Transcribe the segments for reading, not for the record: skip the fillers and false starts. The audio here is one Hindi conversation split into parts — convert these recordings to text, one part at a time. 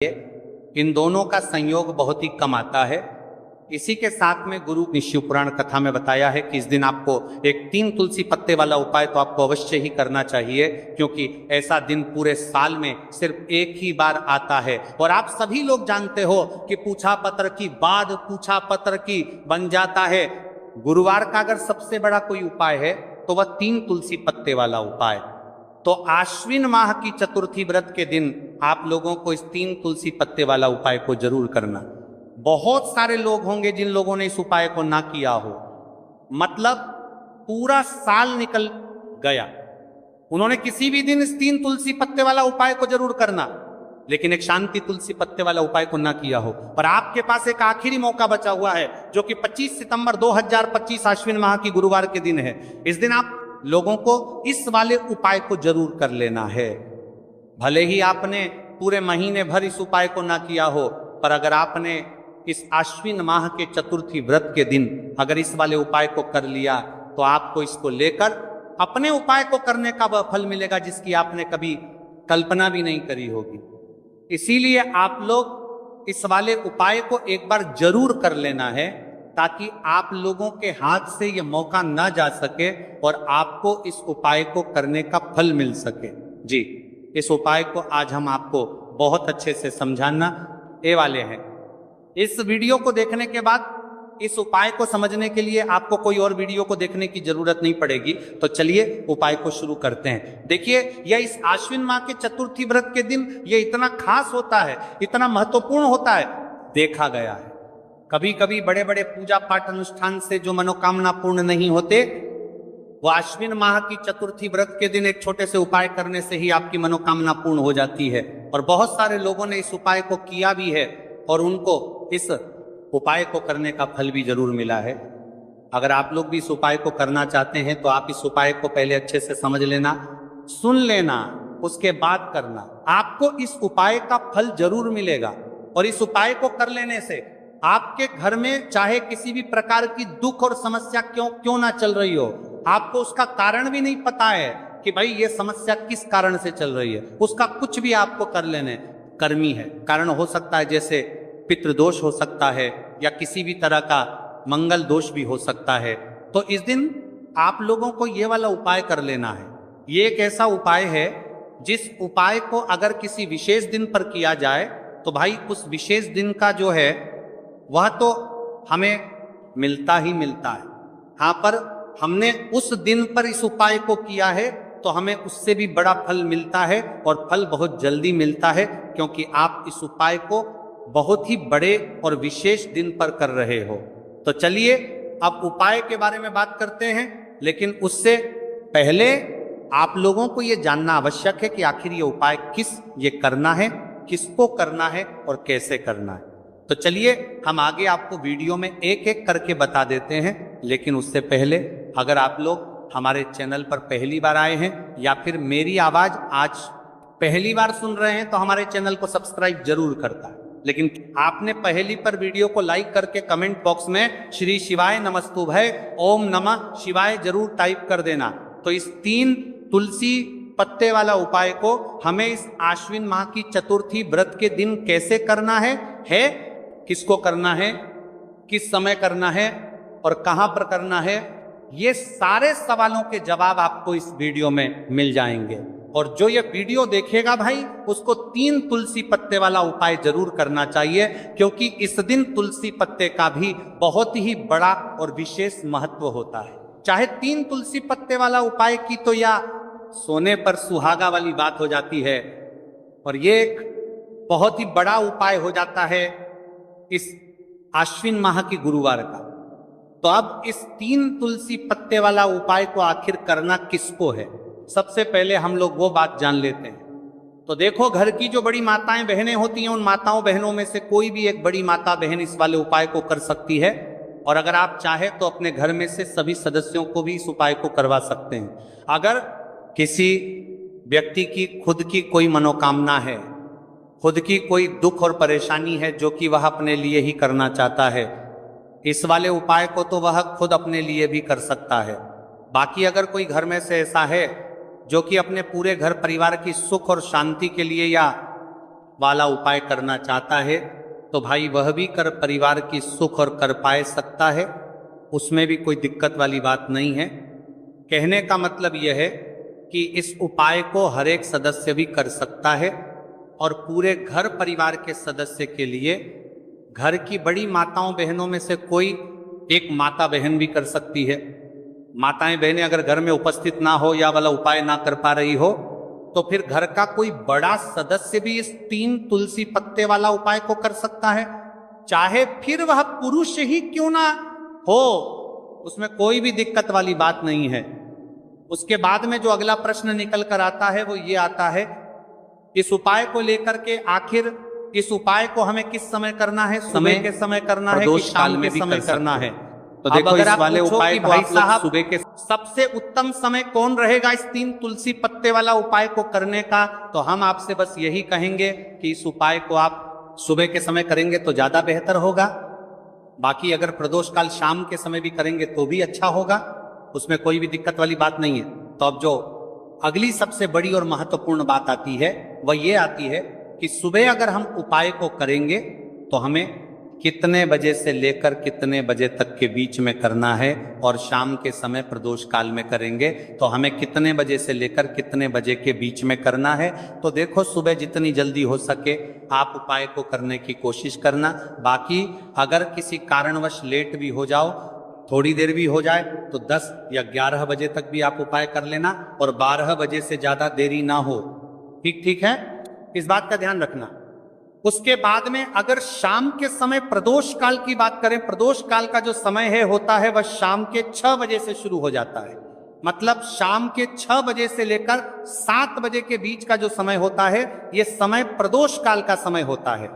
इन दोनों का संयोग बहुत ही कम आता है। इसी के साथ में गुरु ने शिव पुराण कथा में बताया है कि इस दिन आपको एक 3 तुलसी पत्ते वाला उपाय तो आपको अवश्य ही करना चाहिए, क्योंकि ऐसा दिन पूरे साल में सिर्फ एक ही बार आता है। और आप सभी लोग जानते हो कि पूछा पत्र की बाद पूछा पत्र की बन जाता है। गुरुवार का अगर सबसे बड़ा कोई उपाय है तो वह 3 तुलसी पत्ते वाला उपाय। तो आश्विन माह की चतुर्थी व्रत के दिन आप लोगों को इस 3 तुलसी पत्ते वाला उपाय को जरूर करना। बहुत सारे लोग होंगे जिन लोगों ने इस उपाय को ना किया हो, मतलब पूरा साल निकल गया, उन्होंने किसी भी दिन इस 3 तुलसी पत्ते वाला उपाय को जरूर करना, लेकिन एक शांति तुलसी पत्ते वाला उपाय को ना किया हो। पर आपके पास एक आखिरी मौका बचा हुआ है, जो कि 25 सितंबर 2025 आश्विन माह की गुरुवार के दिन है। इस दिन आप लोगों को इस वाले उपाय को जरूर कर लेना है। भले ही आपने पूरे महीने भर इस उपाय को ना किया हो, पर अगर आपने इस आश्विन माह के चतुर्थी व्रत के दिन अगर इस वाले उपाय को कर लिया, तो आपको इसको लेकर अपने उपाय को करने का वह फल मिलेगा जिसकी आपने कभी कल्पना भी नहीं करी होगी। इसीलिए आप लोग इस वाले उपाय को एक बार जरूर कर लेना है, ताकि आप लोगों के हाथ से यह मौका ना जा सके और आपको इस उपाय को करने का फल मिल सके। जी, इस उपाय को आज हम आपको बहुत अच्छे से समझाना ये वाले हैं। इस वीडियो को देखने के बाद इस उपाय को समझने के लिए आपको कोई और वीडियो को देखने की जरूरत नहीं पड़ेगी। तो चलिए उपाय को शुरू करते हैं। देखिए, यह इस आश्विन माह के चतुर्थी व्रत के दिन ये इतना खास होता है, इतना महत्वपूर्ण होता है, देखा गया है। कभी कभी बड़े बड़े पूजा पाठ अनुष्ठान से जो मनोकामना पूर्ण नहीं होते, वो आश्विन माह की चतुर्थी व्रत के दिन एक छोटे से उपाय करने से ही आपकी मनोकामना पूर्ण हो जाती है। और बहुत सारे लोगों ने इस उपाय को किया भी है और उनको इस उपाय को करने का फल भी जरूर मिला है। अगर आप लोग भी इस उपाय को करना चाहते हैं तो आप इस उपाय को पहले अच्छे से समझ लेना, सुन लेना, उसके बाद करना। आपको इस उपाय का फल जरूर मिलेगा। और इस उपाय को कर लेने से आपके घर में चाहे किसी भी प्रकार की दुख और समस्या क्यों ना चल रही हो, आपको उसका कारण भी नहीं पता है कि भाई ये समस्या किस कारण से चल रही है, उसका कुछ भी आपको कर लेने कर्मी है। कारण हो सकता है जैसे पितृदोष हो सकता है, या किसी भी तरह का मंगल दोष भी हो सकता है। तो इस दिन आप लोगों को ये वाला उपाय कर लेना है। ये एक ऐसा उपाय है जिस उपाय को अगर किसी विशेष दिन पर किया जाए तो भाई उस विशेष दिन का जो है वह तो हमें मिलता ही मिलता है। हाँ, पर हमने उस दिन पर इस उपाय को किया है तो हमें उससे भी बड़ा फल मिलता है, और फल बहुत जल्दी मिलता है, क्योंकि आप इस उपाय को बहुत ही बड़े और विशेष दिन पर कर रहे हो। तो चलिए अब उपाय के बारे में बात करते हैं, लेकिन उससे पहले आप लोगों को यह जानना आवश्यक है कि आखिर ये उपाय ये करना है, किसको करना है और कैसे करना है। तो चलिए हम आगे आपको वीडियो में एक एक करके बता देते हैं। लेकिन उससे पहले अगर आप लोग हमारे चैनल पर पहली बार आए हैं या फिर मेरी आवाज आज पहली बार सुन रहे हैं, तो हमारे चैनल को सब्सक्राइब जरूर करता है। लेकिन आपने पहली पर वीडियो को लाइक करके कमेंट बॉक्स में श्री शिवाय नमस्तुभय ओम नमः शिवाय जरूर टाइप कर देना। तो इस 3 तुलसी पत्ते वाला उपाय को हमें इस आश्विन माह की चतुर्थी व्रत के दिन कैसे करना है, किसको करना है, किस समय करना है और कहां पर करना है, ये सारे सवालों के जवाब आपको इस वीडियो में मिल जाएंगे। और जो ये वीडियो देखेगा भाई, उसको 3 तुलसी पत्ते वाला उपाय जरूर करना चाहिए, क्योंकि इस दिन तुलसी पत्ते का भी बहुत ही बड़ा और विशेष महत्व होता है। चाहे 3 तुलसी पत्ते वाला उपाय की तो या सोने पर सुहागा वाली बात हो जाती है, और ये एक बहुत ही बड़ा उपाय हो जाता है इस आश्विन माह की गुरुवार का। तो अब इस 3 तुलसी पत्ते वाला उपाय को आखिर करना किसको है, सबसे पहले हम लोग वो बात जान लेते हैं। तो देखो, घर की जो बड़ी माताएं बहनें होती हैं, उन माताओं बहनों में से कोई भी एक बड़ी माता बहन इस वाले उपाय को कर सकती है। और अगर आप चाहें तो अपने घर में से सभी सदस्यों को भी इस उपाय को करवा सकते हैं। अगर किसी व्यक्ति की खुद की कोई मनोकामना है, खुद की कोई दुख और परेशानी है जो कि वह अपने लिए ही करना चाहता है, इस वाले उपाय को तो वह खुद अपने लिए भी कर सकता है। बाकी अगर कोई घर में से ऐसा है जो कि अपने पूरे घर परिवार की सुख और शांति के लिए या वाला उपाय करना चाहता है तो भाई वह भी कर परिवार की सुख और कर पाए सकता है, उसमें भी कोई दिक्कत वाली बात नहीं है। कहने का मतलब यह है कि इस उपाय को हर एक सदस्य भी कर सकता है और पूरे घर परिवार के सदस्य के लिए घर की बड़ी माताओं बहनों में से कोई एक माता बहन भी कर सकती है। माताएं बहनें अगर घर में उपस्थित ना हो या वाला उपाय ना कर पा रही हो तो फिर घर का कोई बड़ा सदस्य भी इस 3 तुलसी पत्ते वाला उपाय को कर सकता है, चाहे फिर वह पुरुष ही क्यों ना हो, उसमें कोई भी दिक्कत वाली बात नहीं है। उसके बाद में जो अगला प्रश्न निकल कर आता है वो ये आता है, इस उपाय को लेकर के आखिर इस उपाय को हमें किस समय करना है, समय के समय करना है कि शाम के समय करना है। तो देखो इस वाले उपाय को आप लोग सुबह के सबसे उत्तम समय कौन रहेगा इस 3 तुलसी पत्ते वाला उपाय को करने का, तो हम आपसे बस यही कहेंगे कि इस उपाय को आप सुबह के समय करेंगे तो ज्यादा बेहतर होगा। बाकी अगर प्रदोष काल शाम के समय भी करेंगे तो भी अच्छा होगा, उसमें कोई भी दिक्कत वाली बात नहीं है। तो अब जो अगली सबसे बड़ी और महत्वपूर्ण बात आती है वह ये आती है कि सुबह अगर हम उपाय को करेंगे तो हमें कितने बजे से लेकर कितने बजे तक के बीच में करना है, और शाम के समय प्रदोष काल में करेंगे तो हमें कितने बजे से लेकर कितने बजे के बीच में करना है। तो देखो सुबह जितनी जल्दी हो सके आप उपाय को करने की कोशिश करना। बाकी अगर किसी कारणवश लेट भी हो जाओ, थोड़ी देर भी हो जाए तो 10 या 11 बजे तक भी आप उपाय कर लेना, और 12 बजे से ज्यादा देरी ना हो। ठीक है, इस बात का ध्यान रखना। उसके बाद में अगर शाम के समय प्रदोष काल की बात करें, प्रदोष काल का जो समय है होता है वह शाम के 6 बजे से शुरू हो जाता है। मतलब शाम के 6 बजे से लेकर 7 बजे के बीच का जो समय होता है यह समय प्रदोष काल का समय होता है।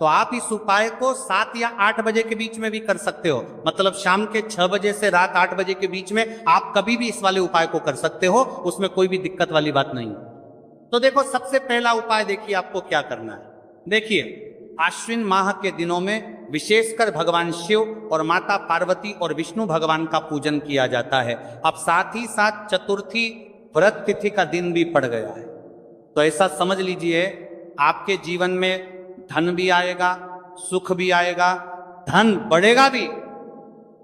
तो आप इस उपाय को 7 या 8 बजे के बीच में भी कर सकते हो। मतलब शाम के 6 बजे से रात 8 बजे के बीच में आप कभी भी इस वाले उपाय को कर सकते हो, उसमें कोई भी दिक्कत वाली बात नहीं। तो देखो सबसे पहला उपाय देखिए आपको क्या करना है। देखिए आश्विन माह के दिनों में विशेषकर भगवान शिव और माता पार्वती और विष्णु भगवान का पूजन किया जाता है। अब साथ ही साथ चतुर्थी व्रत तिथि का दिन भी पड़ गया है, तो ऐसा समझ लीजिए आपके जीवन में धन भी आएगा, सुख भी आएगा, धन बढ़ेगा भी,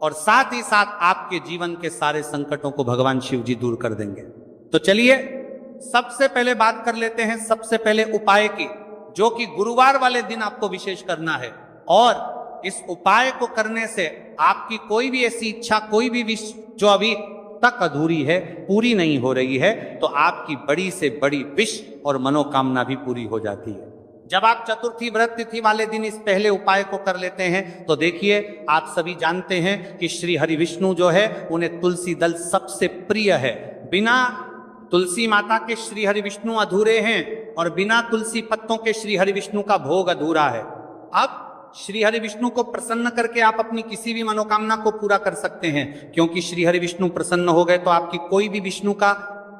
और साथ ही साथ आपके जीवन के सारे संकटों को भगवान शिव जी दूर कर देंगे। तो चलिए सबसे पहले बात कर लेते हैं सबसे पहले उपाय की, जो कि गुरुवार वाले दिन आपको विशेष करना है। और इस उपाय को करने से आपकी कोई भी ऐसी इच्छा, कोई भी विश जो अभी तक अधूरी है, पूरी नहीं हो रही है, तो आपकी बड़ी से बड़ी विश और मनोकामना भी पूरी हो जाती है। जब आप चतुर्थी व्रत तिथि वाले दिन इस पहले उपाय को कर लेते हैं तो देखिए आप सभी जानते हैं कि श्री हरि विष्णु जो है उन्हें तुलसी दल सबसे प्रिय है। बिना तुलसी माता के श्री हरि विष्णु अधूरे हैं और बिना तुलसी पत्तों के श्री हरि विष्णु का भोग अधूरा है। अब श्री हरि विष्णु को प्रसन्न करके आप अपनी किसी भी मनोकामना को पूरा कर सकते हैं, क्योंकि श्री हरि विष्णु प्रसन्न हो गए तो आपकी कोई भी विष्णु का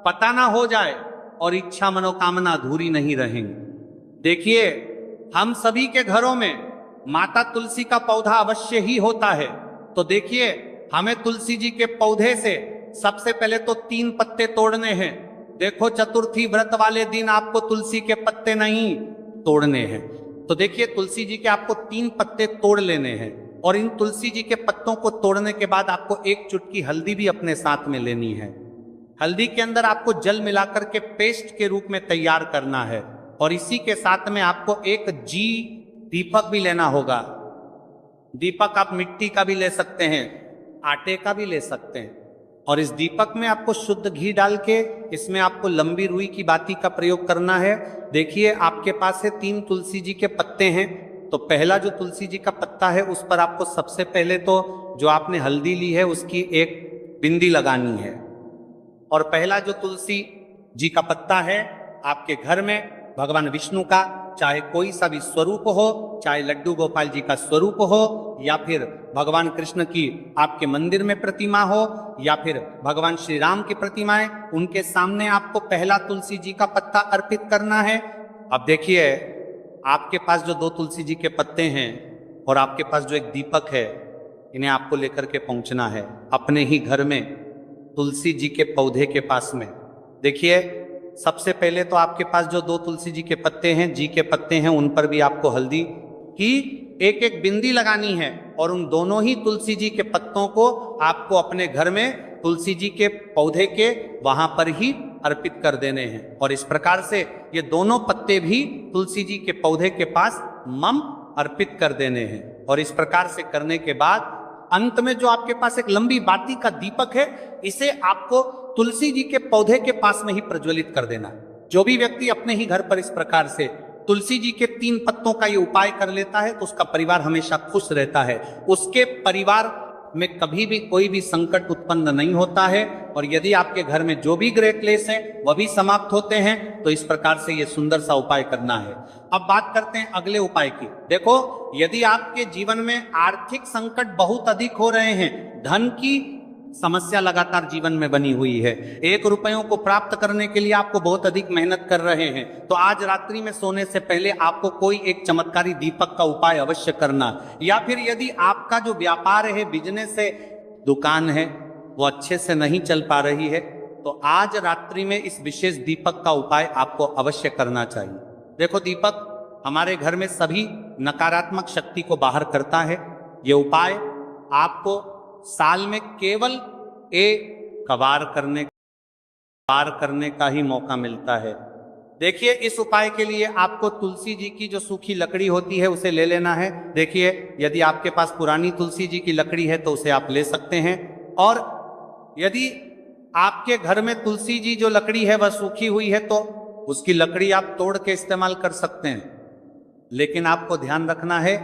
पता ना हो जाए और इच्छा मनोकामना अधूरी नहीं रहेंगी। देखिए हम सभी के घरों में माता तुलसी का पौधा अवश्य ही होता है। तो देखिए हमें तुलसी जी के पौधे से सबसे पहले तो 3 पत्ते तोड़ने हैं। देखो चतुर्थी व्रत वाले दिन आपको तुलसी के पत्ते नहीं तोड़ने हैं, तो देखिए तुलसी जी के आपको 3 पत्ते तोड़ लेने हैं, और इन तुलसी जी के पत्तों को तोड़ने के बाद आपको 1 चुटकी हल्दी भी अपने साथ में लेनी है। हल्दी के अंदर आपको जल मिलाकर के पेस्ट के रूप में तैयार करना है, और इसी के साथ में आपको एक दीपक भी लेना होगा। दीपक आप मिट्टी का भी ले सकते हैं, आटे का भी ले सकते हैं, और इस दीपक में आपको शुद्ध घी डाल के इसमें आपको लंबी रुई की बाती का प्रयोग करना है। देखिए आपके पास है 3 तुलसी जी के पत्ते हैं, तो पहला जो तुलसी जी का पत्ता है उस पर आपको सबसे पहले तो जो आपने हल्दी ली है उसकी एक बिंदी लगानी है। और पहला जो तुलसी जी का पत्ता है आपके घर में भगवान विष्णु का चाहे कोई सा भी स्वरूप हो, चाहे लड्डू गोपाल जी का स्वरूप हो, या फिर भगवान कृष्ण की आपके मंदिर में प्रतिमा हो, या फिर भगवान श्री राम की प्रतिमाएं, उनके सामने आपको पहला तुलसी जी का पत्ता अर्पित करना है। अब देखिए आपके पास जो 2 तुलसी जी के पत्ते हैं और आपके पास जो एक दीपक है, इन्हें आपको लेकर के पहुंचना है अपने ही घर में तुलसी जी के पौधे के पास में। देखिए सबसे पहले तो आपके पास जो 2 तुलसी जी के पत्ते हैं, जी के पत्ते हैं, उन पर भी आपको हल्दी की एक एक बिंदी लगानी है और उन दोनों ही तुलसी जी के पत्तों को आपको अपने घर में तुलसी जी के पौधे के वहां पर ही अर्पित कर देने हैं। और इस प्रकार से ये दोनों पत्ते भी तुलसी जी के पौधे के पास मम अर्पित कर देने हैं। और इस प्रकार से करने के बाद अंत में जो आपके पास एक लंबी बाती का दीपक है, इसे आपको तुलसी जी के पौधे के पास में ही प्रज्वलित कर देना है। जो भी व्यक्ति अपने ही घर पर इस प्रकार से तुलसी जी के 3 पत्तों का ये उपाय कर लेता है तो उसका परिवार हमेशा खुश रहता है, उसके परिवार में कभी भी कोई भी संकट उत्पन्न नहीं होता है। और यदि आपके घर में जो भी ग्रह क्लेश है वह भी समाप्त होते हैं। तो इस प्रकार से ये सुंदर सा उपाय करना है। अब बात करते हैं अगले उपाय की। देखो, यदि आपके जीवन में आर्थिक संकट बहुत अधिक हो रहे हैं, धन की समस्या लगातार जीवन में बनी हुई है, 1 रुपयों को प्राप्त करने के लिए आपको बहुत अधिक मेहनत कर रहे हैं, तो आज रात्रि में सोने से पहले आपको कोई एक चमत्कारी दीपक का उपाय अवश्य करना। या फिर यदि आपका जो व्यापार है, बिजनेस है, दुकान है, वो अच्छे से नहीं चल पा रही है, तो आज रात्रि में इस विशेष दीपक का उपाय आपको अवश्य करना चाहिए। देखो, दीपक हमारे घर में सभी नकारात्मक शक्ति को बाहर करता है। ये उपाय आपको साल में केवल एक बार करने का ही मौका मिलता है। देखिए, इस उपाय के लिए आपको तुलसी जी की जो सूखी लकड़ी होती है उसे ले लेना है। देखिए, यदि आपके पास पुरानी तुलसी जी की लकड़ी है तो उसे आप ले सकते हैं, और यदि आपके घर में तुलसी जी जो लकड़ी है वह सूखी हुई है तो उसकी लकड़ी आप तोड़ के इस्तेमाल कर सकते हैं। लेकिन आपको ध्यान रखना है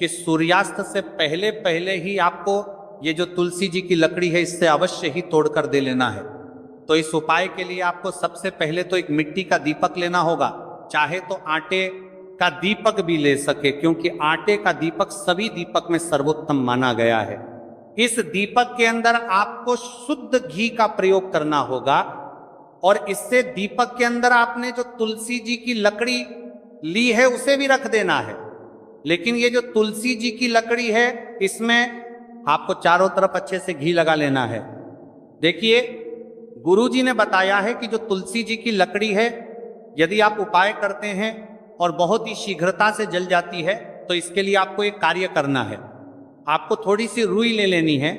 कि सूर्यास्त से पहले पहले ही आपको ये जो तुलसी जी की लकड़ी है इससे अवश्य ही तोड़कर दे लेना है। तो इस उपाय के लिए आपको सबसे पहले तो एक मिट्टी का दीपक लेना होगा, चाहे तो आटे का दीपक भी ले सके, क्योंकि आटे का दीपक सभी दीपक में सर्वोत्तम माना गया है। इस दीपक के अंदर आपको शुद्ध घी का प्रयोग करना होगा, और इससे दीपक के अंदर आपने जो तुलसी जी की लकड़ी ली है उसे भी रख देना है। लेकिन ये जो तुलसी जी की लकड़ी है इसमें आपको चारों तरफ अच्छे से घी लगा लेना है। देखिए, गुरुजी ने बताया है कि जो तुलसी जी की लकड़ी है, यदि आप उपाय करते हैं और बहुत ही शीघ्रता से जल जाती है, तो इसके लिए आपको एक कार्य करना है। आपको थोड़ी सी रुई ले लेनी है,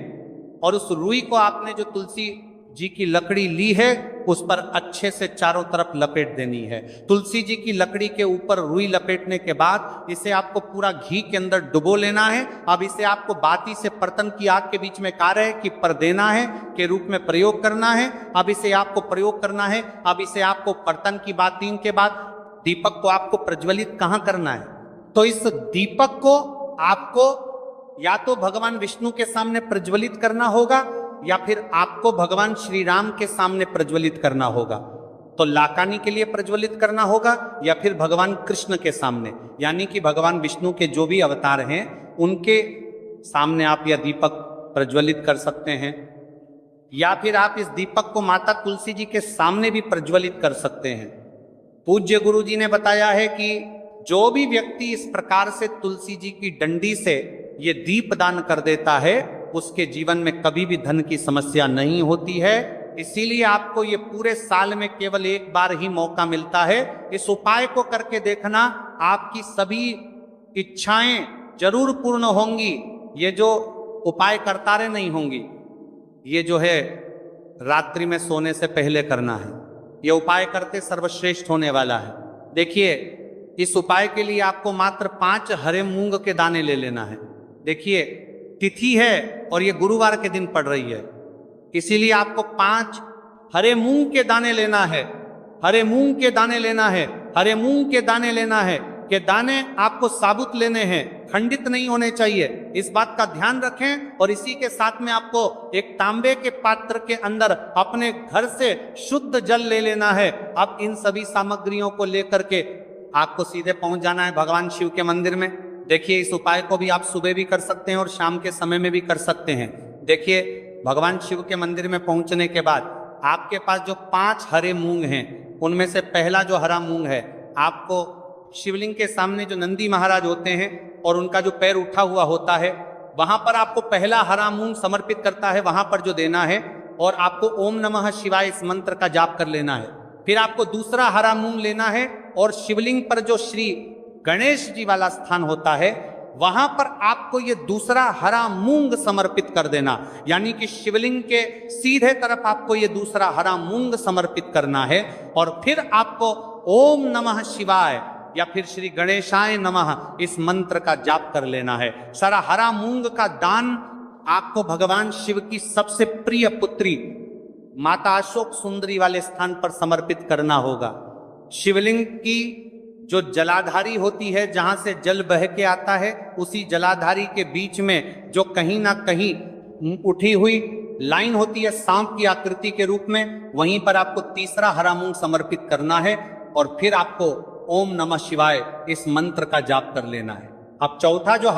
और उस रुई को आपने जो तुलसी जी की लकड़ी ली है उस पर अच्छे से चारों तरफ लपेट देनी है। तुलसी जी की लकड़ी के ऊपर रुई लपेटने के बाद इसे आपको पूरा घी के अंदर डुबो लेना है। अब इसे आपको बाती से बर्तन की आग के बीच में कार्य है कि पर देना है के रूप में प्रयोग करना है। अब इसे आपको प्रयोग करना है। अब इसे आपको बर्तन की बात 3 के बाद दीपक को आपको प्रज्वलित कहाँ करना है, तो इस दीपक को आपको या तो भगवान विष्णु के सामने प्रज्वलित करना होगा, या फिर आपको भगवान श्री राम के सामने प्रज्वलित करना होगा। तो लाकानी के लिए प्रज्वलित करना होगा, या फिर भगवान कृष्ण के सामने, यानी कि भगवान विष्णु के जो भी अवतार हैं उनके सामने आप यह दीपक प्रज्वलित कर सकते हैं। या फिर आप इस दीपक को माता तुलसी जी के सामने भी प्रज्वलित कर सकते हैं। पूज्य गुरु जी ने बताया है कि जो भी व्यक्ति इस प्रकार से तुलसी जी की डंडी से ये दीप दान कर देता है उसके जीवन में कभी भी धन की समस्या नहीं होती है। इसीलिए आपको ये पूरे साल में केवल एक बार ही मौका मिलता है। इस उपाय को करके देखना, आपकी सभी इच्छाएं जरूर पूर्ण होंगी। ये जो उपाय करता रहे नहीं होंगी, ये जो है रात्रि में सोने से पहले करना है। ये उपाय करते सर्वश्रेष्ठ होने वाला है। देखिए, इस उपाय के लिए आपको मात्र 5 हरे मूंग के दाने ले लेना है। देखिए, तिथि है और ये गुरुवार के दिन पड़ रही है, इसीलिए आपको 5 हरे मूंग के दाने लेना है। हरे मूंग के दाने लेना है। हरे मूंग के दाने लेना है कि दाने आपको साबुत लेने हैं, खंडित नहीं होने चाहिए। इस बात का ध्यान रखें। और इसी के साथ में आपको एक तांबे के पात्र के अंदर अपने घर से शुद्ध जल ले लेना है। अब इन सभी सामग्रियों को लेकर के आपको सीधे पहुंच जाना है भगवान शिव के मंदिर में। देखिए, इस उपाय को भी आप सुबह भी कर सकते हैं और शाम के समय में भी कर सकते हैं। देखिए, भगवान शिव के मंदिर में पहुंचने के बाद आपके पास जो 5 हरे मूंग हैं, उनमें से पहला जो हरा मूंग है, आपको शिवलिंग के सामने जो नंदी महाराज होते हैं और उनका जो पैर उठा हुआ होता है, वहां पर आपको पहला हरा मूंग समर्पित करता है, वहां पर जो देना है। और आपको ओम नमः शिवाय इस मंत्र का जाप कर लेना है। फिर आपको दूसरा हरा मूंग लेना है और शिवलिंग पर जो श्री गणेश जी वाला स्थान होता है वहां पर आपको ये दूसरा हरा मूंग समर्पित कर देना, यानी कि शिवलिंग के सीधे तरफ आपको ये दूसरा हरा मूंग समर्पित करना है। और फिर आपको ओम नमः शिवाय या फिर श्री गणेशाय नमः इस मंत्र का जाप कर लेना है। सारा हरा मूंग का दान आपको भगवान शिव की सबसे प्रिय पुत्री माता अशोक सुंदरी वाले स्थान पर समर्पित करना होगा। शिवलिंग की जो जलाधारी होती है, जहां से जल बह के आता है, उसी जलाधारी के बीच में जो कहीं ना कहीं उठी हुई लाइन होती है सांप की आकृति के रूप में, वहीं पर आपको तीसरा हरा मूंग समर्पित करना है और फिर आपको ओम नमः शिवाय इस मंत्र का जाप कर लेना है। अब चौथा जो